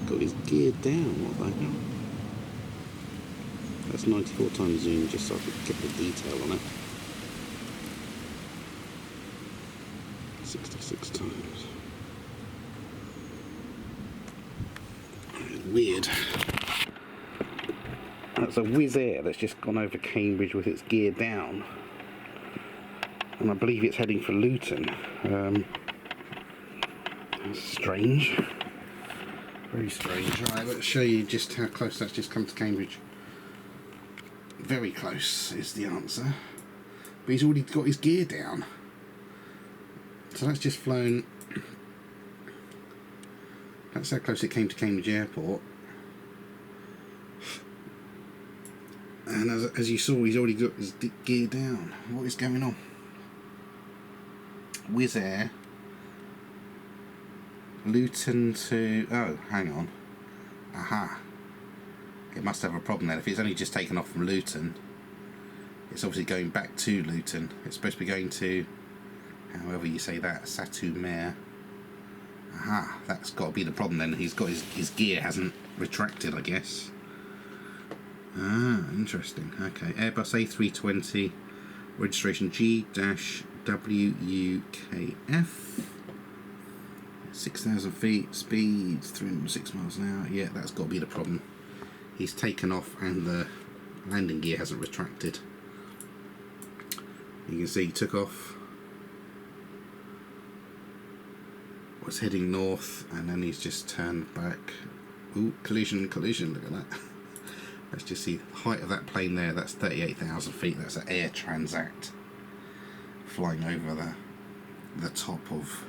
got his gear down. What the hell? That's 94 times zoom, just so I could get the detail on it. 66 times. Weird. That's a Wizz Air that's just gone over Cambridge with its gear down. And I believe it's heading for Luton. That's strange. Very strange. Alright, let's show you just how close that's just come to Cambridge. Very close is the answer. But he's already got his gear down. So that's just flown. That's how close it came to Cambridge Airport. And as you saw, he's already got his gear down. What is going on? Wizz Air. Luton to... oh, hang on. Aha. It must have a problem then. If it's only just taken off from Luton, it's obviously going back to Luton. It's supposed to be going to, however you say that, Satu Mare. Aha, that's got to be the problem then. He's got his gear hasn't retracted, I guess. Ah, interesting. Okay, Airbus A320, registration G WUKF. 6,000 feet, speed 306 miles an hour. Yeah, that's got to be the problem. He's taken off and the landing gear hasn't retracted. You can see he took off, was heading north, and then he's just turned back. Ooh, collision, look at that. Let's just see the height of that plane there. That's 38,000 feet. That's an Air Transat flying over the top of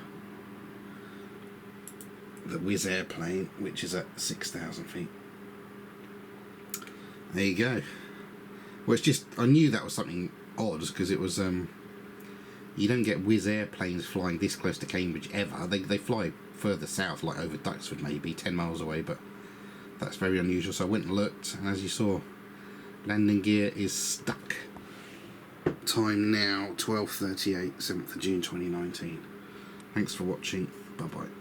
the Wizz Air plane, which is at 6,000 feet. There you go. Well, it's just, I knew that was something odd, because it was, you don't get Wizz Air planes flying this close to Cambridge ever. They fly further south, like over Duxford maybe, 10 miles away, but that's very unusual. So I went and looked, and as you saw, landing gear is stuck. Time now, 12:38, 7th of June 2019. Thanks for watching. Bye-bye.